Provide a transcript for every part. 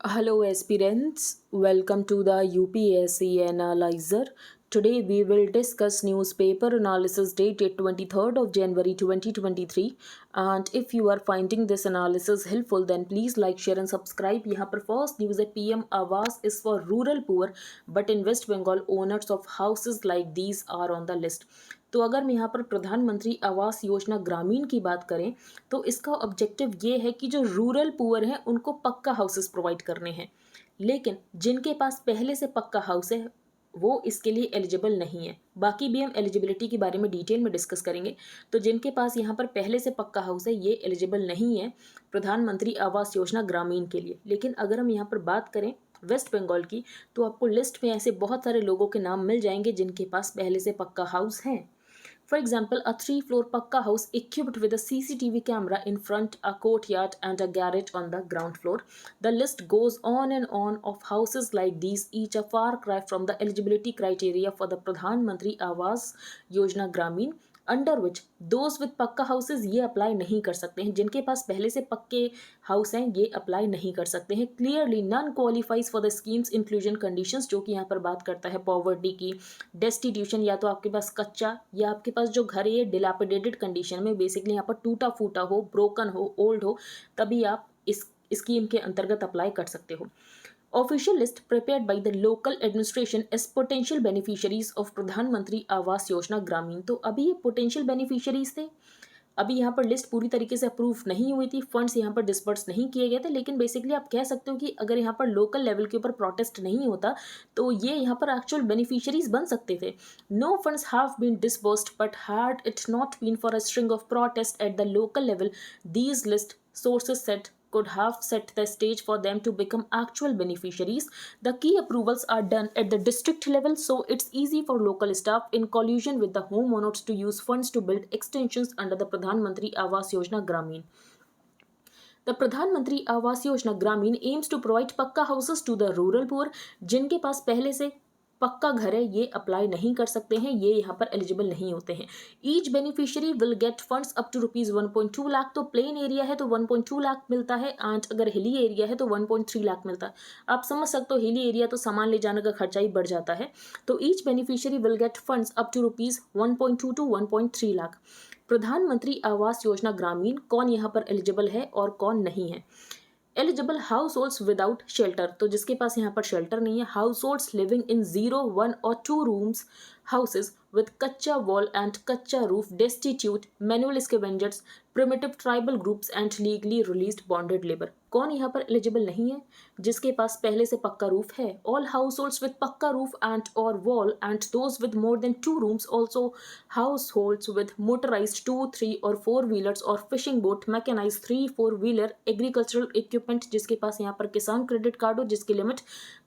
Hello, aspirants. Welcome to the UPSC Analyzer. Today we will discuss newspaper analysis dated 23rd of January 2023. And if you are finding this analysis helpful, then please like, share and subscribe. यहाँ पर first news है PM Awas is for rural poor, but in West Bengal owners of houses like these are on the list. तो अगर हम यहाँ पर प्रधानमंत्री आवास योजना ग्रामीण की बात करें तो इसका ऑब्जेक्टिव ये है कि जो रूरल पुअर हैं उनको पक्का हाउसेस प्रोवाइड करने हैं, लेकिन जिनके पास पहले से पक्का हाउस है वो इसके लिए एलिजिबल नहीं है। बाकी भी हम एलिजिबिलिटी के बारे में डिटेल में डिस्कस करेंगे। तो जिनके पास यहाँ पर पहले से पक्का हाउस है ये एलिजिबल नहीं है प्रधानमंत्री आवास योजना ग्रामीण के लिए। लेकिन अगर हम यहाँ पर बात करें वेस्ट बंगाल की तो आपको लिस्ट में ऐसे बहुत सारे लोगों के नाम मिल जाएंगे जिनके पास पहले से पक्का हाउस है। For example, a 3-floor Pakka house equipped with a CCTV camera in front, a courtyard, and a garage on the ground floor. The list goes on and on of houses like these, each a far cry from the eligibility criteria for the Pradhan Mantri Awas Yojana Gramin, under which those with पक्का houses ये apply नहीं कर सकते हैं। जिनके पास पहले से पक्के हाउस हैं ये अप्लाई नहीं कर सकते हैं। Clearly none qualifies for the schemes inclusion conditions, जो कि यहाँ पर बात करता है पॉवर्टी की, डेस्टिट्यूशन, या तो आपके पास कच्चा या आपके पास जो घर है ये डिलापिडेटेड कंडीशन में, बेसिकली यहाँ पर टूटा फूटा हो, ब्रोकन हो, ओल्ड हो, तभी आप इस स्कीम के अंतर्गत अप्लाई कर सकते हो। Official list prepared by the local administration as potential beneficiaries of प्रधानमंत्री आवास योजना ग्रामीण। तो अभी ये पोटेंशियल बेनिफिशियरीज थे, अभी यहाँ पर लिस्ट पूरी तरीके से अप्रूव नहीं हुई थी, फंड्स यहाँ पर डिस्पर्स नहीं किए गए थे, लेकिन बेसिकली आप कह सकते हो कि अगर यहाँ पर लोकल लेवल के ऊपर प्रोटेस्ट नहीं होता तो ये यहाँ पर एक्चुअल बेनिफिशियरीज बन सकते थे। No funds have been disbursed but had it not been for a string of protest at the local level, these list sources said could have set the stage for them to become actual beneficiaries. The key approvals are done at the district level, so it's easy for local staff in collusion with the homeowners to use funds to build extensions under the Pradhan Mantri Awas Yojana Gramin. The Pradhan Mantri Awas Yojana Gramin aims to provide pakka houses to the rural poor. जिनके पास पहले से पक्का घर है ये apply नहीं कर सकते हैं, ये यहाँ पर एलिजिबल नहीं होते हैं। Each beneficiary will get funds up to ₹1.2 lakh. तो प्लेन एरिया है तो 1.2 लाख मिलता है, एंड अगर हिली एरिया है तो 1.3 लाख मिलता है। आप समझ सकते हो हिली एरिया तो सामान ले जाने का खर्चा ही बढ़ जाता है। तो each beneficiary will get funds up to ₹1.2 to 1.3 lakh. Pradhan Mantri Awas योजना ग्रामीण कौन यहाँ पर एलिजिबल है और कौन नहीं है? Eligible house holds without shelter, तो जिसके पास यहाँ पर शेल्टर नहीं है, हाउस होल्ड्स लिविंग इन 0, 1 और 2 रूम्स हाउसेज with कच्चा wall and कच्चा roof, destitute, manual scavengers, primitive tribal groups and legally released bonded labor। कौन यहाँ पर एलिजिबल नहीं है? जिसके पास पहले से पक्का रूफ है। All households with पक्का roof and or wall and those with more than 2 rooms, also households with motorized 2, 3 और 4 wheelers और fishing boat, mechanized 3, 4 wheeler, agricultural equipment, जिसके पास यहाँ पर किसान क्रेडिट कार्ड हो जिसकी लिमिट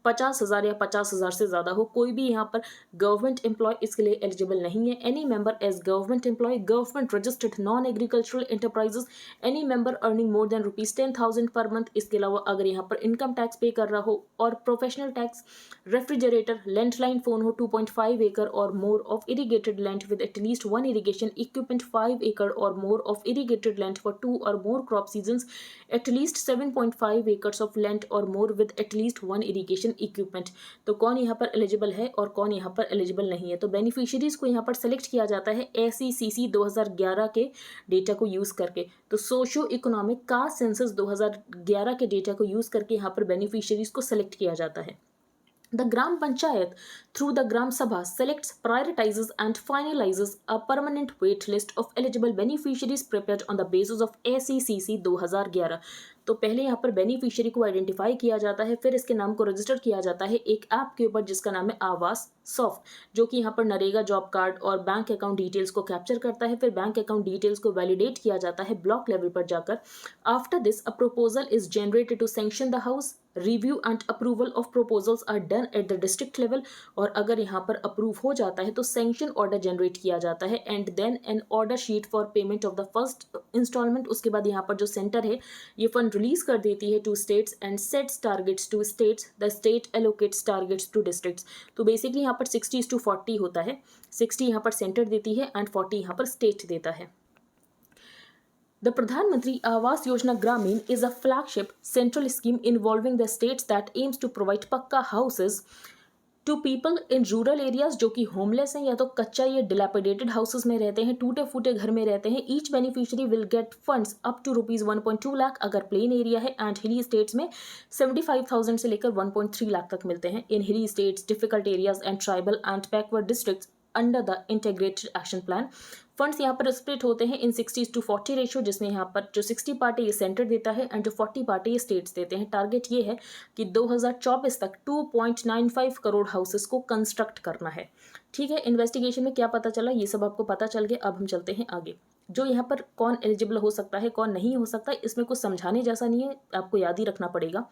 50,000 या 50,000 से ज़्यादा हो। कोई भी यहाँ पर गवर्नमेंट एम्प्लॉय इसके लिए एलिजिबल नहीं है। Any member as government employ, government registered non agricultural enterprises, any member earning more than ₹10,000 per month. इसके अलावा अगर यहाँ पर इनकम टैक्स पे कर रहा हो और professional tax, refrigerator, landline phone हो, 2.5 एकड़ or more of irrigated land with at least 1 irrigation equipment, 5 एकड़ or more of irrigated land for 2 or more crop seasons, at least 7.5 acres of land or more with at least 1 irrigation equipment. तो कौन यहाँ पर eligible है और कौन यहाँ पर एलिजिबल नहीं है? तो बेनिफिशियरीज को यहाँ पर सेलेक्ट किया जाता है SECC 2011 के डेटा को यूज करके। तो सोशियो इकोनॉमिक कास्ट सेंसस 2011 के डेटा को यूज करके यहाँ पर बेनिफिशियरीज को सेलेक्ट किया जाता है। The Gram Panchayat, through the Gram Sabha, selects, prioritizes and finalizes a permanent wait list of eligible beneficiaries prepared on the basis of SECC 2011। तो पहले यहाँ पर बेनिफिशियरी को आइडेंटिफाई किया जाता है, फिर इसके नाम को रजिस्टर किया जाता है एक ऐप के ऊपर जिसका नाम है आवास सॉफ्ट, जो कि यहाँ पर नरेगा जॉब कार्ड और बैंक अकाउंट डिटेल्स को कैप्चर करता है। फिर बैंक अकाउंट डिटेल्स को वैलिडेट किया जाता है ब्लॉक लेवल पर जाकर। After this a proposal is generated to sanction the house. Review and approval of proposals are done at the district level, और अगर यहाँ पर अप्रूव हो जाता है तो सैंक्शन ऑर्डर जनरेट किया जाता है, and then an order sheet for payment of the first instalment. उसके बाद यहाँ पर जो सेंटर है ये फंड रिलीज कर देती है to states and sets targets to states, the state allocates targets to districts. तो बेसिकली यहाँ पर 60:40 होता है, 60 यहाँ पर सेंटर देती है एंड 40 यहाँ पर स्टेट देता है। The Pradhan Mantri Awas Yojana Gramin is a flagship central scheme involving the states that aims to provide pakka houses to people in rural areas जो कि होमलेस हैं या तो कच्चा या डिलेपिडेटेड हाउसेस में रहते हैं, टूटे फूटे घर में रहते हैं. Each beneficiary will get funds up to ₹1.2 lakh अगर प्लेन एरिया है, एंड हिली स्टेट्स में 75,000 से लेकर 1.3 लाख तक मिलते हैं. इन हिली states, difficult areas and tribal and backward districts under the integrated action plan. Funds यहाँ पर स्प्लिट होते हैं इन 60:40 रेशियो, जिसमें यहाँ पर जो 60 पार्ट है ये सेंटर देता है एंड जो 40 पार्ट है ये स्टेट्स देते हैं. टारगेट ये है कि 2024 तक 2.95 करोड़ हाउसेस को कंस्ट्रक्ट करना है. ठीक है, इन्वेस्टिगेशन में क्या पता चला ये सब आपको पता चल गया. अब हम चलते हैं आगे. जो यहाँ पर कौन एलिजिबल हो सकता है, कौन नहीं हो सकता, इसमें कुछ समझाने जैसा नहीं है, आपको याद ही रखना पड़ेगा.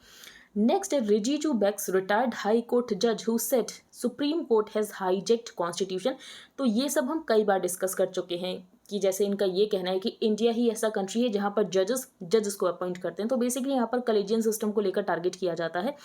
नेक्स्ट है Rijiju backs, retired high court जज who said Supreme Court has hijacked constitution. तो ये सब हम कई बार डिस्कस कर चुके हैं कि जैसे इनका ये कहना है कि इंडिया ही ऐसा कंट्री है जहाँ पर जजेस को अपॉइंट करते हैं. तो बेसिकली यहाँ पर कलेजियन सिस्टम को लेकर टारगेट किया जाता है.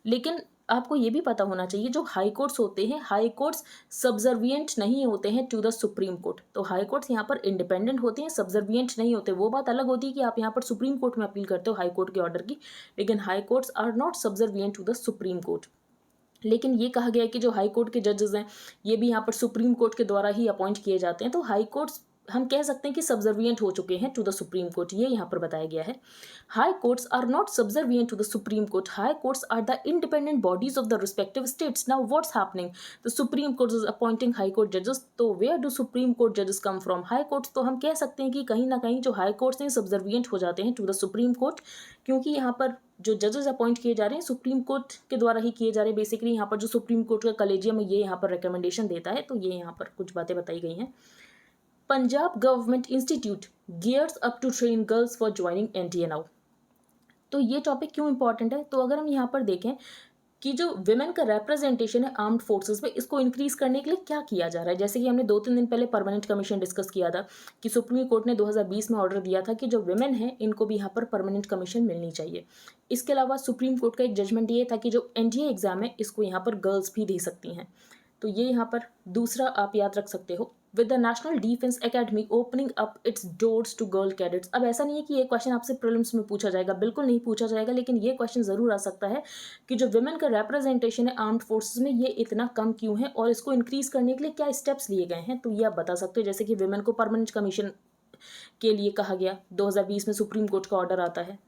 लेकिन आपको ये भी पता होना चाहिए जो हाई कोर्ट्स होते हैं, हाई कोर्ट्स सब्जर्विएंट नहीं होते हैं टू द सुप्रीम कोर्ट. तो हाई कोर्ट्स यहाँ पर इंडिपेंडेंट होते हैं, सब्जर्विएंट नहीं होते. वो बात अलग होती है कि आप यहाँ पर सुप्रीम कोर्ट में अपील करते हो हाई कोर्ट के ऑर्डर की, लेकिन high courts are not subservient to the Supreme Court. लेकिन ये कहा गया है कि जो हाई कोर्ट के जजेस हैं ये भी यहाँ पर सुप्रीम कोर्ट के द्वारा ही अपॉइंट किए जाते हैं. तो हाई कोर्ट्स हम कह सकते हैं कि सब्जर्विएंट हो चुके हैं टू द सुप्रीम कोर्ट, ये यहाँ पर बताया गया है. High courts are not subservient to the Supreme Court. High courts are the independent bodies of the respective states. Now what's happening, the Supreme Court is appointing high court जजेस. तो where do supreme court जजेस come from? High courts. तो हम कह सकते हैं कि कहीं ना कहीं जो हाई कोर्ट्स हैं सब्जर्विएंट हो जाते हैं टू द सुप्रीम कोर्ट, क्योंकि यहाँ पर जो जजेस अपॉइंट किए जा रहे हैं सुप्रीम कोर्ट के द्वारा ही किए जा रहे हैं. बेसिकली यहाँ पर जो सुप्रीम कोर्ट का कलेजियम है ये यहाँ पर रिकमेंडेशन देता है. तो ये यहाँ पर कुछ बातें बताई गई हैं. Punjab government institute gears up to train girls for joining NDA now. तो ये टॉपिक क्यों इंपॉर्टेंट है? तो अगर हम यहाँ पर देखें कि जो विमेन का रिप्रेजेंटेशन है आर्म्ड फोर्सेस में, इसको इंक्रीज करने के लिए क्या किया जा रहा है. जैसे कि हमने 2-3 दिन पहले परमानेंट कमीशन डिस्कस किया था कि सुप्रीम कोर्ट ने 2020 में ऑर्डर दिया था कि जो विमेन है इनको भी यहाँ पर परमानेंट कमीशन मिलनी चाहिए. इसके अलावा सुप्रीम कोर्ट का एक जजमेंट ये था कि जो एनडीए एग्जाम है इसको यहाँ पर गर्ल्स भी दे सकती हैं. तो ये यहाँ पर दूसरा आप याद रख सकते हो. With the national defence academy opening up its doors to girl cadets. अब ऐसा नहीं है कि ये क्वेश्चन आपसे प्रीलिम्स में पूछा जाएगा, बिल्कुल नहीं पूछा जाएगा, लेकिन ये क्वेश्चन जरूर आ सकता है कि जो विमेन का रिप्रेजेंटेशन है आर्म्ड फोर्सेस में ये इतना कम क्यों है और इसको इंक्रीज करने के लिए क्या स्टेप्स लिए गए हैं. तो ये आप बता सकते हो. जैसे कि विमेन को परमानेंट कमीशन के लिए कहा गया, 2020 में सुप्रीम कोर्ट का ऑर्डर आता है.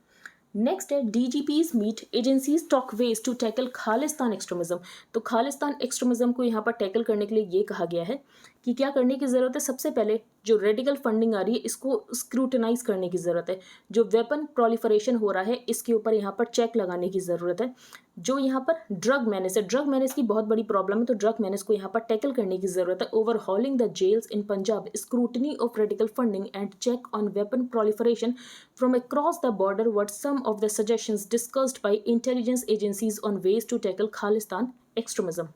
नेक्स्ट है DGPs meet agencies talk ways to tackle Khalistan extremism. तो खालिस्तान एक्सट्रीमिज्म को यहाँ पर टैकल करने के लिए ये कहा गया है कि क्या करने की ज़रूरत है. सबसे पहले जो रेडिकल फंडिंग आ रही है इसको स्क्रूटनाइज करने की ज़रूरत है. जो वेपन प्रोलिफरेशन हो रहा है इसके ऊपर यहाँ पर चेक लगाने की ज़रूरत है. जो यहाँ पर ड्रग मैनेज है, ड्रग मैनेज की बहुत बड़ी प्रॉब्लम है, तो ड्रग मैनेज को यहाँ पर टैकल करने की ज़रूरत है. Overhauling the jails in Punjab, scrutiny of radical funding and check on weapon proliferation from across the border were some of the suggestions discussed by intelligence agencies on ways to tackle Khalistan extremism.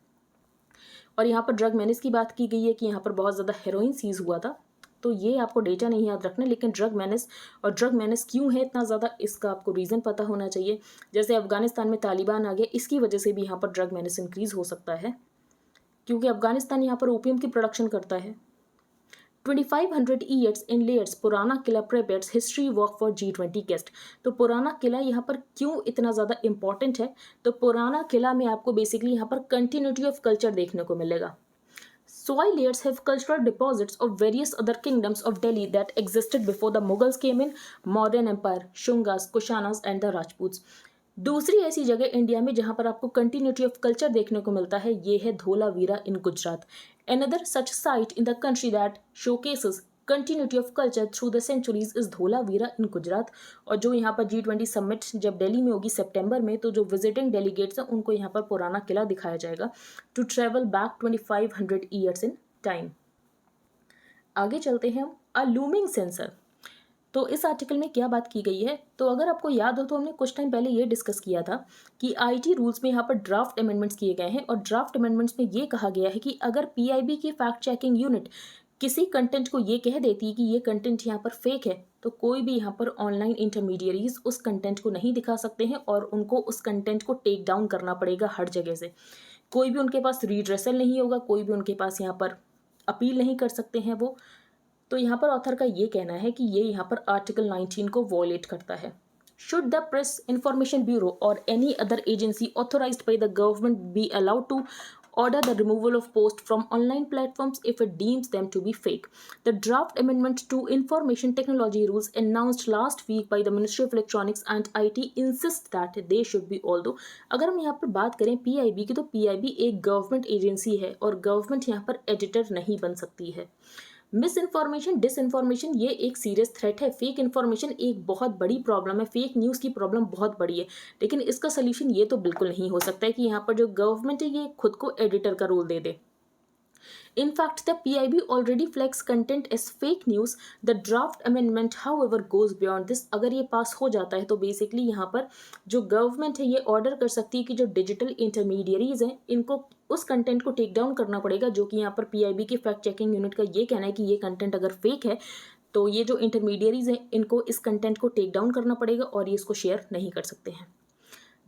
और यहाँ पर drug manage की बात की गई है कि यहाँ पर बहुत ज़्यादा हेरोइन सीज हुआ था. तो ये आपको डेटा नहीं याद रखना, लेकिन ड्रग मैनेज क्यों है इतना ज़्यादा इसका आपको रीज़न पता होना चाहिए. जैसे अफगानिस्तान में तालिबान आ गया, इसकी वजह से भी यहाँ पर ड्रग मैनेज इंक्रीज़ हो सकता है, क्योंकि अफगानिस्तान यहाँ पर ओपियम की प्रोडक्शन करता है. 2500 years in layers Purana Qila prepares history work for G20 guest. तो पुराना किला यहाँ पर क्यों इतना ज़्यादा इंपॉर्टेंट है? तो पुराना किला में आपको बेसिकली यहाँ पर कंटिन्यूटी ऑफ कल्चर देखने को मिलेगा. Soil layers have cultural deposits of various other kingdoms of Delhi that existed before the Mughals came in modern empire, Shungas, Kushanas and the Rajputs. दूसरी ऐसी जगह इंडिया में जहाँ पर आपको कंटिन्यूटी ऑफ कल्चर देखने को मिलता है ये है धोलावीरा इन Gujarat. Another such site in the country that showcases continuity of culture through the centuries is Dholavira इन गुजरात. और जो यहाँ पर G20 समिट जब दिल्ली में होगी सितंबर में, तो जो विजिटिंग डेलीगेट्स हैं उनको यहाँ पर पुराना किला दिखाया जाएगा to travel back 2500 years in time. आगे चलते हैं हम. A looming censor. तो इस आर्टिकल में क्या बात की गई है? तो अगर आपको याद हो तो हमने कुछ टाइम पहले ये डिस्कस किया था कि आईटी रूल्स में यहाँ पर ड्राफ्ट अमेंडमेंट्स किए गए हैं, और ड्राफ्ट अमेंडमेंट्स में ये कहा गया है कि अगर पीआईबी की फैक्ट चेकिंग यूनिट किसी कंटेंट को ये कह देती है कि ये कंटेंट यहाँ पर फेक है, तो कोई भी यहाँ पर ऑनलाइन इंटरमीडियरीज उस कंटेंट को नहीं दिखा सकते हैं और उनको उस कंटेंट को टेक डाउन करना पड़ेगा हर जगह से. कोई भी उनके पास रीड्रेसल नहीं होगा, कोई भी उनके पास यहाँ पर अपील नहीं कर सकते हैं वो. तो यहाँ पर ऑथर का ये कहना है कि ये यहाँ पर आर्टिकल 19 को वॉयलेट करता है। Should the Press Information Bureau or any other agency authorized by the government be allowed to order the removal of posts from online platforms if it deems them to be fake? The draft amendment to Information Technology rules announced last week by the Ministry of Electronics and IT insists that they should be, although अगर हम यहाँ पर बात करें PIB की, तो PIB एक government agency है और गवर्नमेंट यहाँ पर एडिटर नहीं बन सकती है। मिस इन्फॉर्मेशन, डिसइन्फॉर्मेशन ये एक सीरियस थ्रेट है। फेक इन्फॉर्मेशन एक बहुत बड़ी प्रॉब्लम है। फेक न्यूज़ की प्रॉब्लम बहुत बड़ी है, लेकिन इसका सोल्यूशन ये तो बिल्कुल नहीं हो सकता है कि यहाँ पर जो गवर्नमेंट है ये खुद को एडिटर का रोल दे दे। In fact, the PIB already flags content as fake news. The draft amendment, however, goes beyond this. अगर ये पास हो जाता है तो बेसिकली यहाँ पर जो गवर्नमेंट है ये ऑर्डर कर सकती है कि जो डिजिटल इंटरमीडियरीज हैं इनको उस कंटेंट को टेक डाउन करना पड़ेगा, जो कि यहाँ पर PIB की फैक्ट चेकिंग यूनिट का ये कहना है कि ये कंटेंट अगर फेक है तो ये जो इंटरमीडियरीज हैं इनको इस कंटेंट को टेक डाउन करना पड़ेगा और ये इसको शेयर नहीं कर सकते हैं।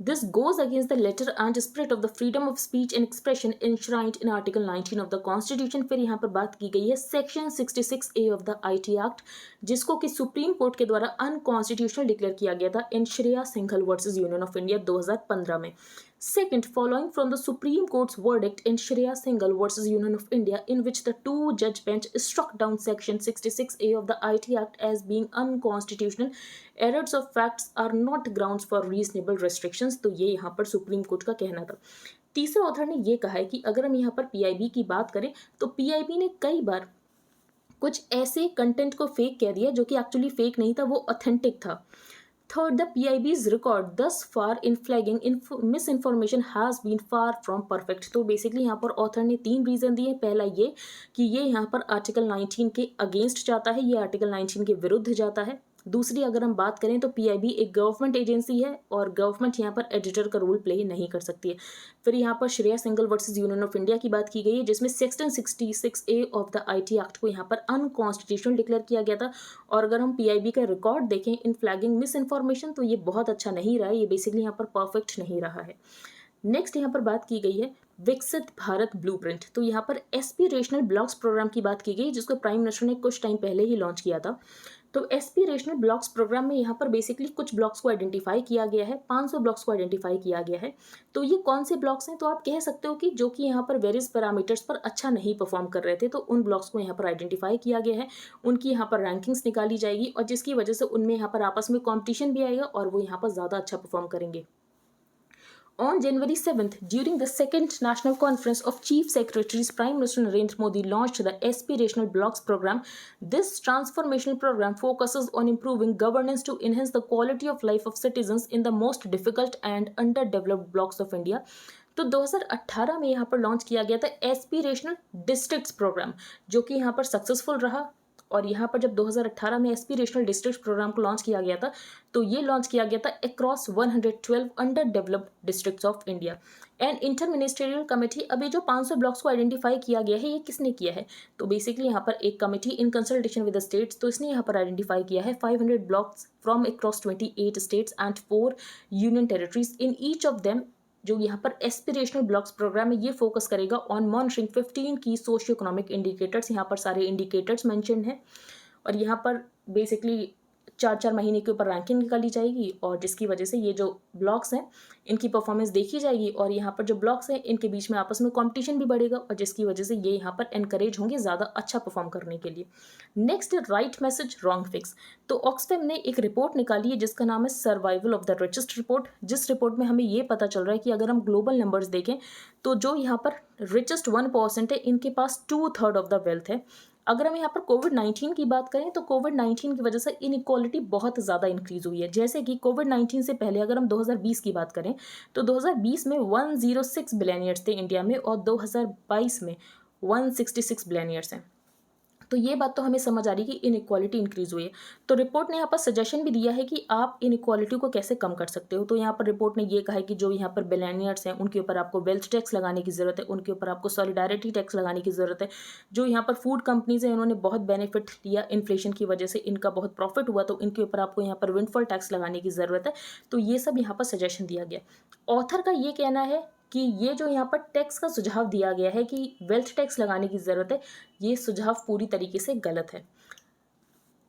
This goes against the letter and spirit of the freedom of speech and expression enshrined in Article 19 of the Constitution। फिर यहाँ पर बात की गई है section 66A of the IT Act, जिसको कि सुप्रीम कोर्ट के द्वारा अनकॉन्स्टिट्यूशनल डिक्लेयर किया गया था in Shreya Singhal versus union of India 2015 में। Second, following from the Supreme Court's verdict in Shreya Singhal versus Union of India, in which the two-judge bench struck down Section 66A of the IT Act as being unconstitutional, errors of facts are not grounds for reasonable restrictions। तो ये यहाँ पर supreme Court का कहना था। तीसरे author ने ये कहा है कि अगर हम यहाँ पर PIB की बात करें तो PIB ने कई बार कुछ ऐसे कंटेंट को फेक कह दिया जो कि एक्चुअली फेक नहीं था, वो ऑथेंटिक था। Third, the PIB's record thus far in flagging misinformation has been far from perfect। तो बेसिकली यहाँ पर ऑथर ने 3 रीज़न दिए। पहला ये कि ये यहाँ पर आर्टिकल 19 के अगेंस्ट जाता है, ये आर्टिकल 19 के विरुद्ध जाता है। दूसरी अगर हम बात करें तो PIB एक गवर्नमेंट एजेंसी है और गवर्नमेंट यहाँ पर एडिटर का रोल प्ले नहीं कर सकती है। फिर यहाँ पर Shreya Singhal versus union of India की बात की गई है, जिसमें section 66A of the IT act को यहाँ पर अनकॉन्स्टिट्यूशनल डिक्लेयर किया गया था। और अगर हम PIB का रिकॉर्ड देखें इन फ्लैगिंग मिस इन्फॉर्मेशन तो ये बहुत अच्छा नहीं रहा है, ये बेसिकली यहाँ पर परफेक्ट नहीं रहा है। नेक्स्ट यहाँ पर बात की गई है विकसित भारत ब्लूप्रिंट। तो यहाँ पर एस्पिरेशनल ब्लॉक्स प्रोग्राम की बात की गई, जिसको प्राइम मिनिस्टर ने कुछ टाइम पहले ही लॉन्च किया था। तो एस्पिरेशनल ब्लॉक्स प्रोग्राम में यहाँ पर बेसिकली कुछ ब्लॉक्स को आइडेंटिफाई किया गया है, 500 ब्लॉक्स को आइडेंटिफाई किया गया है। तो ये कौन से ब्लॉक्स हैं? तो आप कह सकते हो कि जो कि यहाँ पर वेरियस पैरामीटर्स पर अच्छा नहीं परफॉर्म कर रहे थे, तो उन ब्लॉक्स को यहाँ पर आइडेंटिफाई किया गया है, उनकी यहाँ पर रैंकिंग्स निकाली जाएगी और जिसकी वजह से उनमें यहाँ पर आपस में कॉम्पिटिशन भी आएगा और वो यहाँ पर ज़्यादा अच्छा परफॉर्म करेंगे। On January 7th, during the second National Conference of Chief Secretaries, Prime Minister Narendra Modi launched the Aspirational Blocks program. This transformational program focuses on improving governance to enhance the quality of life of citizens in the most difficult and underdeveloped blocks of India। तो 2018 में यहाँ पर launch किया गया था aspirational districts programme, जो कि यहाँ पर सक्सेसफुल रहा। और यहाँ पर जब 2018 में एस्पिरेशनल डिस्ट्रिक्ट प्रोग्राम को लॉन्च किया गया था तो ये लॉन्च किया गया था across 112 under developed districts of India. And inter ministerial committee, अब ये जो 500 ब्लॉक्स को आइडेंटिफाई किया गया है ये किसने किया है? तो बेसिकली यहाँ पर एक committee in consultation with the states, तो इसने यहाँ पर आइडेंटिफाई किया है 500 blocks from across 28 states and 4 union territories. In each of them जो यहाँ पर एस्पिरेशनल ब्लॉक्स प्रोग्राम है ये फोकस करेगा ऑन मॉनिटरिंग 15 की सोशियो इकोनॉमिक इंडिकेटर्स। यहाँ पर सारे इंडिकेटर्स मेंशन हैं और यहाँ पर बेसिकली 4-4 महीने के ऊपर रैंकिंग निकाली जाएगी और जिसकी वजह से ये जो ब्लॉक्स हैं इनकी परफॉर्मेंस देखी जाएगी और यहाँ पर जो ब्लॉक्स हैं इनके बीच में आपस में कंपटीशन भी बढ़ेगा और जिसकी वजह से ये यहाँ पर एनकरेज होंगे ज़्यादा अच्छा परफॉर्म करने के लिए। Next, right message wrong fix. तो ऑक्सफैम ने एक रिपोर्ट निकाली है जिसका नाम है survival of the richest report, जिस रिपोर्ट में हमें ये पता चल रहा है कि अगर हम ग्लोबल नंबर्स देखें तो जो यहाँ पर रिचेस्ट 1% है इनके पास 2/3 ऑफ द वेल्थ है। अगर हम यहाँ पर कोविड-19 की बात करें तो कोविड-19 की वजह से इनइक्वालिटी बहुत ज़्यादा इंक्रीज़ हुई है। जैसे कि कोविड-19 से पहले अगर हम 2020 की बात करें तो 2020 में 106 बिलियनियर्स थे इंडिया में और 2022 में 166 बिलियनियर्स हैं। तो ये बात तो हमें समझ आ रही है कि इनइक्वालिटी इंक्रीज़ हुई है। तो रिपोर्ट ने यहाँ पर सजेशन भी दिया है कि आप इनइक्वालिटी को कैसे कम कर सकते हो। तो यहाँ पर रिपोर्ट ने ये कहा है कि जो यहाँ पर बिलियनियर्स हैं उनके ऊपर आपको वेल्थ टैक्स लगाने की ज़रूरत है, उनके ऊपर आपको सॉलिडारिटी टैक्स लगाने की ज़रूरत है। जो यहाँ पर फूड कंपनीज़ हैं इन्होंने बहुत बेनिफिट लिया इन्फ्लेशन की वजह से, इनका बहुत प्रॉफिट हुआ, तो इनके ऊपर आपको यहाँ पर विंडफॉल टैक्स लगाने की ज़रूरत है। तो ये सब यहाँ पर सजेशन दिया गया। ऑथर का ये कहना है कि ये जो यहाँ पर टैक्स का सुझाव दिया गया है कि वेल्थ टैक्स लगाने की ज़रूरत है, ये सुझाव पूरी तरीके से गलत है।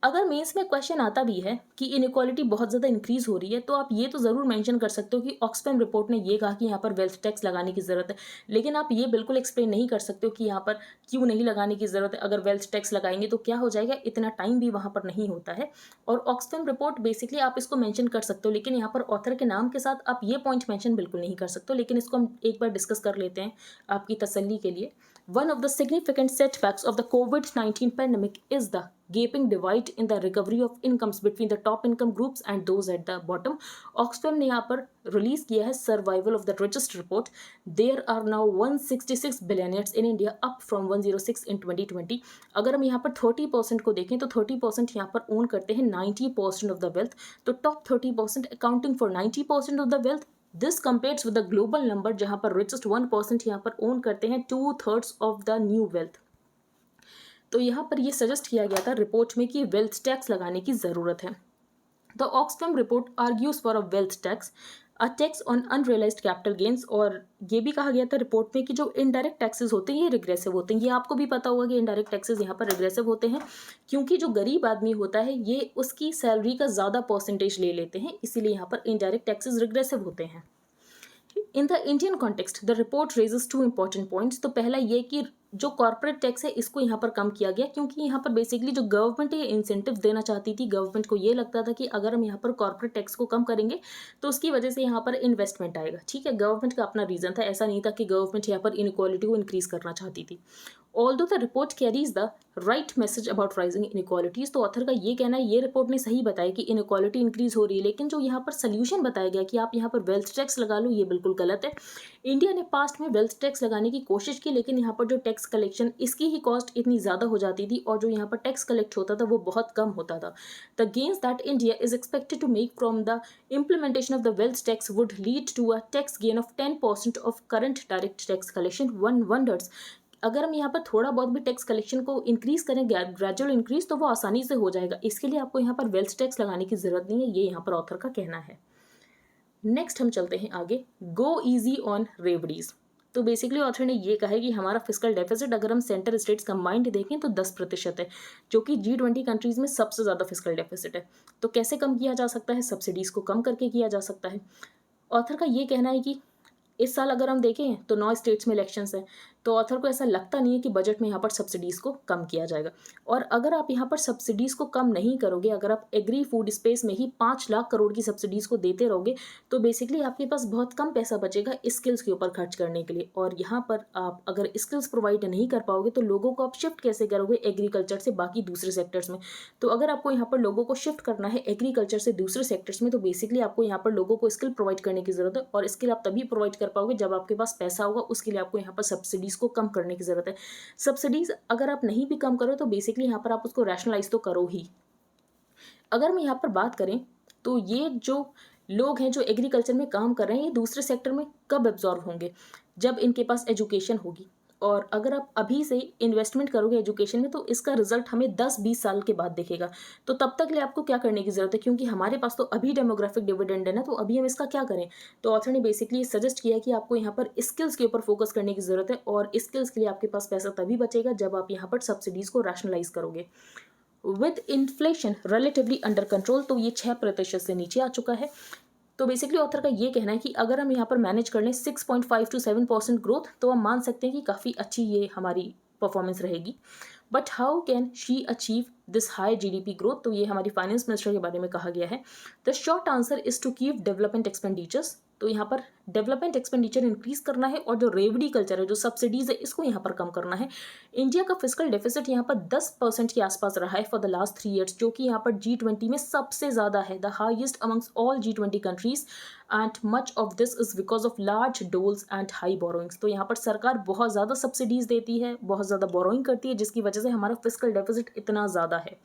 अगर मेंस में क्वेश्चन आता भी है कि इनइक्वालिटी बहुत ज़्यादा इंक्रीज हो रही है, तो आप ये तो ज़रूर मेंशन कर सकते हो कि ऑक्सफैम रिपोर्ट ने ये कहा कि यहाँ पर वेल्थ टैक्स लगाने की ज़रूरत है, लेकिन आप ये बिल्कुल एक्सप्लेन नहीं कर सकते हो कि यहाँ पर क्यों नहीं लगाने की ज़रूरत है। अगर वेल्थ टैक्स लगाएंगे तो क्या हो जाएगा, इतना टाइम भी वहाँ पर नहीं होता है। और ऑक्सफैम रिपोर्ट बेसिकली आप इसको मैंशन कर सकते हो, लेकिन यहाँ पर ऑथर के नाम के साथ आप ये पॉइंट मैंशन बिल्कुल नहीं कर सकते हो। लेकिन इसको हम एक बार डिस्कस कर लेते हैं आपकी तसल्ली के लिए। One of the significant setbacks of the COVID-19 pandemic is the gaping divide in the recovery of incomes between the top income groups and those at the bottom. Oxfam ने यहाँ पर रिलीज किया है survival of the richest report. There are now 166 billionaires in India, up from 106 in 2020। अगर हम यहाँ पर 30% को देखें तो 30% यहाँ पर ओन करते हैं 90% ऑफ द वेल्थ। तो top 30% accounting for 90% of the wealth. This compares with the global number जहां पर रिचेस्ट 1% यहाँ पर ओन करते हैं 2/3 ऑफ द न्यू वेल्थ। तो यहाँ पर ये सजेस्ट किया गया था रिपोर्ट में कि वेल्थ टैक्स लगाने की ज़रूरत है। The Oxfam report argues for a wealth tax, a tax on unrealised capital gains. और ये भी कहा गया था रिपोर्ट में कि जो इनडायरेक्ट टैक्सेस होते हैं ये रिग्रेसिव होते हैं। ये आपको भी पता होगा कि इनडायरेक्ट टैक्सेस यहाँ पर रिग्रेसिव होते हैं, क्योंकि जो गरीब आदमी होता है ये उसकी सैलरी का ज़्यादा परसेंटेज ले लेते हैं, इसीलिए यहाँ पर इनडायरेक्ट टैक्सेस रिग्रेसिव होते हैं। In the Indian context the report raises 2 important points. तो पहला ये कि जो कॉर्पोरेट टैक्स है इसको यहाँ पर कम किया गया, क्योंकि यहाँ पर बेसिकली जो गवर्नमेंट ये इंसेंटिव देना चाहती थी, गवर्नमेंट को ये लगता था कि अगर हम यहाँ पर कॉर्पोरेट टैक्स को कम करेंगे तो उसकी वजह से यहाँ पर इन्वेस्टमेंट आएगा। ठीक है, गवर्नमेंट का अपना रीज़न था, ऐसा नहीं था कि गवर्नमेंट यहाँ पर इनइक्वालिटी को इंक्रीज करना चाहती थी। Although the report carries the right message about rising inequalities. तो ऑथर का ये कहना है, ये रिपोर्ट ने सही बताया कि इनइक्वालिटी इंक्रीज हो रही है, लेकिन जो यहाँ पर सोल्यूशन बताया गया कि आप यहाँ पर वेल्थ टैक्स लगा लो, ये बिल्कुल गलत है। इंडिया ने पास्ट में वेल्थ टैक्स लगाने की कोशिश की, लेकिन यहाँ पर जो टैक्स कलेक्शन इसकी ही कॉस्ट इतनी ज़्यादा हो जाती थी और जो यहाँ पर टैक्स कलेक्ट होता था वो बहुत कम होता था। The gains that India is expected to make from the implementation of the wealth tax would lead to a tax gain of 10% of current direct tax collection. One wonders, अगर हम यहाँ पर थोड़ा बहुत भी टैक्स कलेक्शन को increase करें, gradual increase, तो वो आसानी से हो जाएगा। इसके लिए आपको यहाँ पर वेल्थ टैक्स लगाने की जरूरत नहीं है, ये यहाँ पर ऑथर का कहना है। नेक्स्ट हम चलते हैं आगे, गो इजी ऑन रेवड़ीज। तो बेसिकली ऑथर ने ये कहा है कि हमारा फिस्कल डेफिसिट अगर हम सेंटर स्टेट्स कंबाइंड देखें तो 10% है, जो कि G20 कंट्रीज़ में सबसे ज़्यादा फिस्कल डेफिसिट है। तो कैसे कम किया जा सकता है, सब्सिडीज़ को कम करके किया जा सकता है। ऑथर का ये कहना है कि इस साल अगर हम देखें तो 9 स्टेट्स में इलेक्शंस हैं, तो ऑथर को ऐसा लगता नहीं है कि बजट में यहाँ पर सब्सिडीज़ को कम किया जाएगा। और अगर आप यहाँ पर सब्सिडीज़ को कम नहीं करोगे, अगर आप एग्री फूड स्पेस में ही 5 लाख करोड़ की सब्सिडीज़ को देते रहोगे, तो बेसिकली आपके पास बहुत कम पैसा बचेगा स्किल्स के ऊपर खर्च करने के लिए। और यहाँ पर आप अगर स्किल्स प्रोवाइड नहीं कर पाओगे तो लोगों को आप शिफ्ट कैसे करोगे एग्रीकल्चर से बाकी दूसरे सेक्टर्स में। तो अगर आपको यहाँ पर लोगों को शिफ्ट करना है एग्रीकल्चर से दूसरे सेक्टर्स में, तो बेसिकली आपको यहाँ पर लोगों को स्किल प्रोवाइड करने की ज़रूरत है। और स्किल आप तभी प्रोवाइड कर पाओगे जब आपके पास पैसा होगा, उसके लिए आपको यहाँ पर सब्सिडीज़ को कम करने की ज़रूरत है। सब्सिडीज़ अगर आप नहीं भी कम करो तो बेसिकली यहाँ पर आप उसको रैशनलाइज तो करो ही। अगर हम यहाँ पर बात करें तो ये जो लोग हैं जो एग्रीकल्चर में काम कर रहे हैं, ये दूसरे सेक्टर में कब एब्जॉर्व होंगे, जब इनके पास एजुकेशन होगी। और अगर आप अभी से इन्वेस्टमेंट करोगे एजुकेशन में तो इसका रिजल्ट हमें 10-20 साल के बाद दिखेगा। तो तब तक लिए आपको क्या करने की ज़रूरत है, क्योंकि हमारे पास तो अभी डेमोग्राफिक डिविडेंड है ना, तो अभी हम इसका क्या करें। तो ऑथर ने बेसिकली सजेस्ट किया कि आपको यहाँ पर स्किल्स के ऊपर फोकस करने की ज़रूरत है, और स्किल्स के लिए आपके पास पैसा तभी बचेगा जब आप यहाँ पर सब्सिडीज़ को रैशनलाइज करोगे। With inflation relatively under control, तो ये 6% से नीचे आ चुका है। तो बेसिकली ऑथर का ये कहना है कि अगर हम यहाँ पर मैनेज कर लें 6.5 to 7% ग्रोथ, तो हम मान सकते हैं कि काफ़ी अच्छी ये हमारी परफॉर्मेंस रहेगी। But how can she achieve this high GDP growth, तो ये हमारी फाइनेंस मिनिस्टर के बारे में कहा गया है। The short answer is to keep development expenditures, तो यहाँ पर डेवलपमेंट एक्सपेंडिचर इंक्रीज करना है, और जो रेवड़ी कल्चर है, जो सब्सिडीज है, इसको यहाँ पर कम करना है। इंडिया का फिस्कल डेफिसिट यहाँ पर 10% के आसपास रहा है फॉर द लास्ट 3 years, जो कि यहाँ पर G20 में सबसे ज़्यादा है, the highest amongst all G20 countries, and much of this is because of large doles and high borrowings. तो यहाँ पर सरकार बहुत ज़्यादा सब्सिडीज देती है, बहुत ज़्यादा बोरोइंग करती है, जिसकी वजह से हमारा फिस्कल डेफिसिट इतना ज़्यादा है।